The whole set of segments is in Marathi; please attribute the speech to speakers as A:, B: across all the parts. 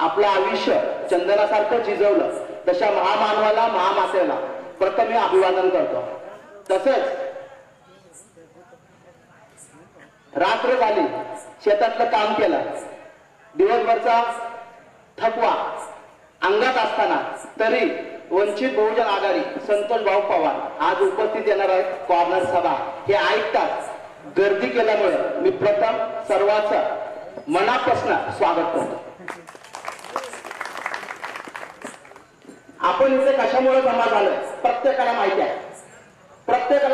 A: आपलं आयुष्य चंदनासारखं झिजवलं तशा महामानवाला महामातेला प्रथम मी अभिवादन करतो। तसंच रात्र झाली, शेतातलं काम केलं, दिवसभरचा थकवा अंगात असताना तरी वंचित बहुजन आघाडी संतोष भाऊ पवार आज उपस्थित येणार आहेत कॉर्नर सभा हे ऐकताच गर्दी केल्यामुळे मी प्रथम सर्वांचं मनापासून स्वागत करतो। आपण इथे कशामुळे जमा झालोय प्रत्येकाला माहिती आहे, प्रत्येक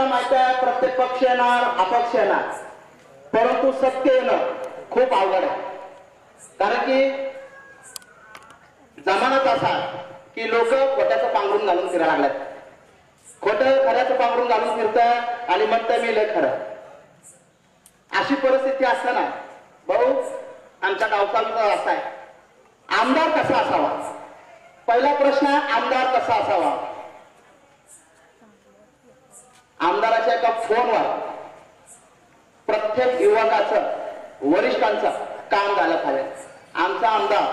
A: पक्ष येणार अपक्ष येणार, परंतु सत्य येणं खूप अवघड आहे। कारण की जमानाच असा की लोक खोट्याचं पांघरून घालून फिरायला लागल्यात, खोटं खऱ्याचं पांघरून घालून फिरतात आणि म्हणतात मी लय खरं। अशी परिस्थिती असताना भाऊ आमच्या गावचा असा आहे, आमदार कसा असावा? पहिला प्रश्न, आमदार कसा असावा? आमदाराच्या एका फोनवर प्रत्येक युवकाचं वरिष्ठांचं काम झालं पाहिजे। आमचा आमदार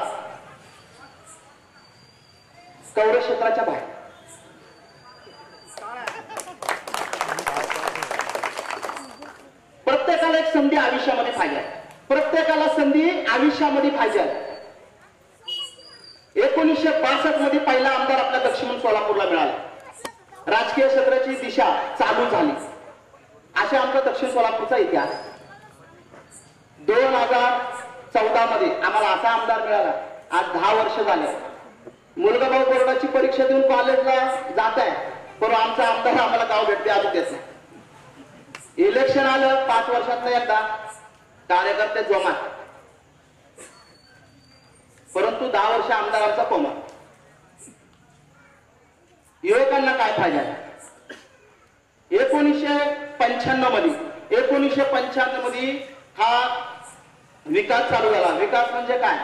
A: कवरे क्षेत्राच्या बाहेर, प्रत्येकाला एक संधी आयुष्यामध्ये पाहिजे, प्रत्येकाला संधी आयुष्यामध्ये पाहिजे। 1962 मध्ये पहिला आमदार आपल्या दक्षिण सोलापूरला मिळाला, राजकीय क्षेत्राची दिशा चालू झाली, अशा आमचा दक्षिण सोलापूरचा इतिहास। 2014 मध्ये आम्हाला असा आमदार मिळाला, आज 10 वर्ष झाले। मुलगा भाऊ बोर्डाची परीक्षा देऊन कॉलेजला जात आहे, पण आमचा आमदार आम्हाला गाव भेटते अजून देत नाही। इलेक्शन आलं 5 वर्षातनं एकदा, कार्यकर्ते जोमात, परंतु 10 वर्ष आमदारांचा कोमा। युवकांना काय फायदा? 1995 मध्ये हा विकास चालू झाला। विकास म्हणजे काय?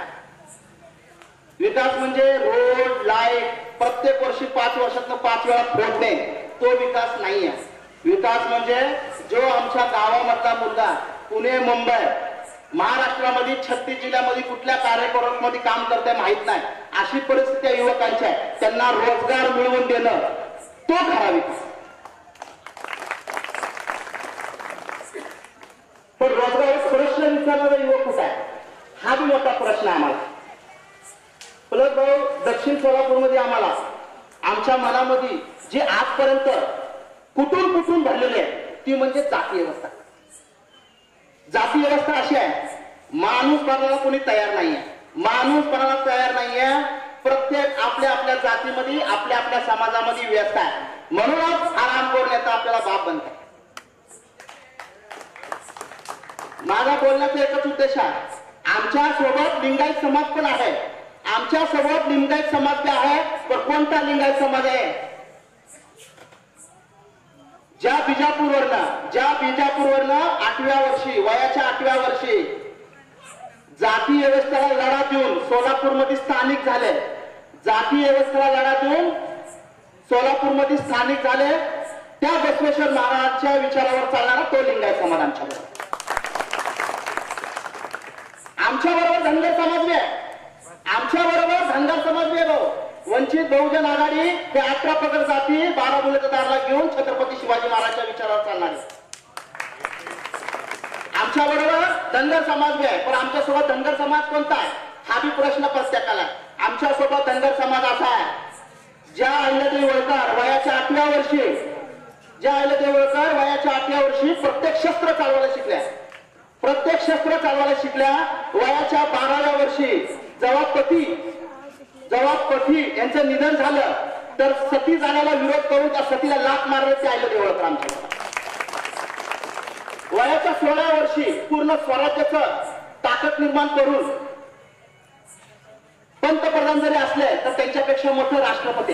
A: विकास म्हणजे रोड, लाईट प्रत्येक वर्षी 5 वर्षातनं 5 वेळा फोडणे, तो विकास नाही आहे। विकास म्हणजे जो आमच्या गावामधला मुलगा पुणे, मुंबई, महाराष्ट्रामध्ये 36 जिल्ह्यामध्ये कुठल्या कार्यक्रमामध्ये काम करते माहित नाही, अशी परिस्थिती युवकांची आहे। त्यांना रोजगार मिळवून देणं, तो खरा विकास। पण रोजगार प्रश्न विचारणारा युवक कुठे आहे? हा बी मोठा प्रश्न आहे आम्हाला। प्लस भाऊ दक्षिण सोलापूरमध्ये आम्हाला आमच्या मनामध्ये जी आजपर्यंत कुठून भरलेली आहे ती म्हणजे जाती व्यवस्था। जाती व्यवस्था अशी आहे, माणूस बनायला कोणी तयार नाहीये, प्रत्येक आपल्या जातीमध्ये आपल्या समाजामध्ये व्यस्त आहे, म्हणूनच आरामखोर नेता आपल्याला बाप बनतात। माझा बोलण्याचा एकच उद्देश आहे, आमच्या सोबत लिंगायत समाज पण आहे, आमच्या सोबत लिंगायत समाज बी आहे, पण कोणता लिंगायत समाज आहे? ज्या बिजापूरवरनं 8व्या वर्षी, वयाच्या 8व्या वर्षी जाती व्यवस्थेला लढा देऊन सोलापूरमध्ये स्थानिक झाले, जाती व्यवस्थेला लढा देऊन सोलापूरमध्ये स्थानिक झाले, त्या बसवेश्वर महाराजांच्या विचारावर चालणारा तो लिंगायत समाज आमच्याबरोबर धनगर समाज बी आहे, आमच्याबरोबर धनगर समाज बी आहे। वंचित बहुजन आघाडी हे 18 प्रगत जाती 12 मुलाच्या दारला घेऊन छत्रपती शिवाजी महाराजांच्या विचारावर चालणारे आमच्याबरोबर धनगर समाज बी आहे। पण आमच्यासोबत धनगर समाज कोणता आहे हा बी प्रश्न प्रत्येकाला आहे। आमच्यासोबत धनगर समाज असा आहे, ज्या अहिल्यादेवी होळकर वयाच्या 8व्या वर्षी प्रत्येक शस्त्र चालवायला शिकल्या, वयाच्या 12व्या वर्षी जेव्हा पती यांचं निधन झालं तर सती जाण्याला विरोध करून त्या सतीला लाथ मारले ते अहिल्यादेवी होळकर आमच्या। वयाच्या 16व्या वर्षी पूर्ण स्वराज्याचं ताकद निर्माण करून पंतप्रधान जरी असले तर त्यांच्यापेक्षा मोठं राष्ट्रपती,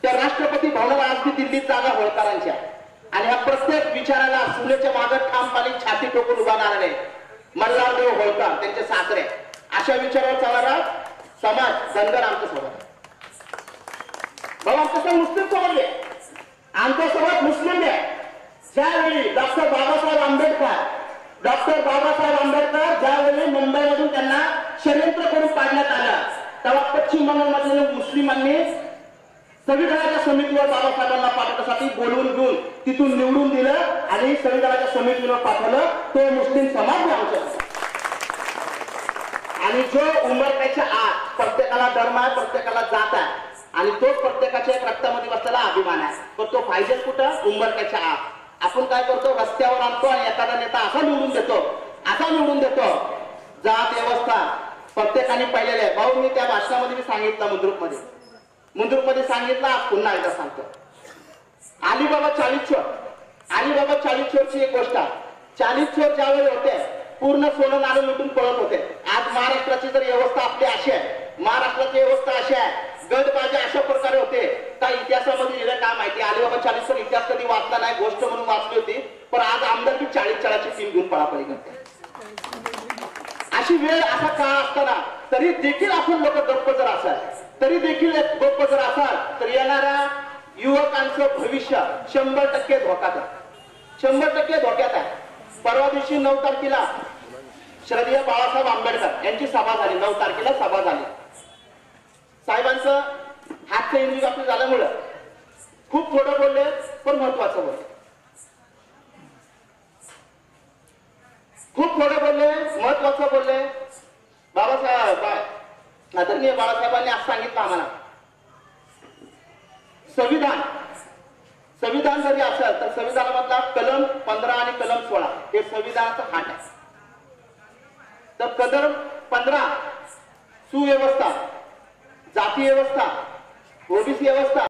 A: त्या राष्ट्रपती भवनाला आज दिल्लीत जागा होळकरांच्या, आणि ह्या प्रत्येक विचाराला सुनेच्या मागे ठामपणे छाती टोकून उभा राहणारे मल्हारदेव होळकर त्यांचे सासरे, अशा विचारावर चालणारा समाज धनगर आमच्या सोबत। आमच्यासोबत मुस्लिम समाज आहे, आमच्यासोबत मुस्लिम आहे। ज्यावेळी डॉक्टर बाबासाहेब आंबेडकर ज्यावेळी मुंबईमधून त्यांना षडयंत्र करून काढण्यात आलं, पश्चिम बंगालमधल्या मुस्लिमांनी संविधानाच्या समितीवर बाबासाहेबांना पाठवण्यासाठी बोलवून घेऊन तिथून निवडून दिलं आणि संविधानाच्या समितीवर पाठवलं. तो मुस्लिम समाज आमचा. आणि जो उंबरठ्याच्या आत प्रत्येकाला धर्म आहे, प्रत्येकाला जात आहे आणि तोच प्रत्येकाच्या एक रक्तामध्ये बसलेला अभिमान आहे. पण तो पाहिजे कुठं? उंबरठ्याच्या आत. आपण काय करतो? रस्त्यावर आणतो आणि एखादा नेता असा निवडून देतो. जात व्यवस्था प्रत्येकाने पाहिलेलं आहे. भाऊ, मी त्या भाषणामध्ये सांगितलं, मुंद्रुकमध्ये सांगितलं, आज पुन्हा एकदा सांगतो. अलिबाबा चाळीस चोरची एक गोष्ट. 40 चोर ज्यावेळी होते पूर्ण सोनं नाणं लुटून पळत होते. आज महाराष्ट्राची जर व्यवस्था आपली अशी आहे, महाराष्ट्राची व्यवस्था अशी आहे, गटबाजी अशा प्रकारे होते. त्या इतिहासामध्ये लिहिलं काय माहिती? अलिबाबा 40 चोर इतिहास कधी वाचला नाही, गोष्ट म्हणून वाचली होती. पण आज आमदार की 40 चोराची टीम घेऊन पळापळी करते. अशी वेळ असा काळ असताना तरी देखील आपण लोक गप्प जर असाल तर येणाऱ्या युवकांचं भविष्य 100% धोक्यात आहे. 100% धोक्यात आहे. परवा दिवशी 9 तारखेला श्रद्धेय बाळासाहेब आंबेडकर यांची सभा झाली. 9 तारखेला सभा झाली. साहेबांचं हातचं एंजिओग्राफी झाल्यामुळं खूप थोडं बोलले, पण महत्वाचं बोलले. बाबासाहेब आदरणीय बाळासाहेबांनी असं सांगितलं आम्हाला, संविधान जरी असेल तर संविधानामधला कलम 15 आणि कलम 16 हे संविधानाचा हात आहे. तर कलम 15 सुव्यवस्था, जाती व्यवस्था, ओबीसी व्यवस्था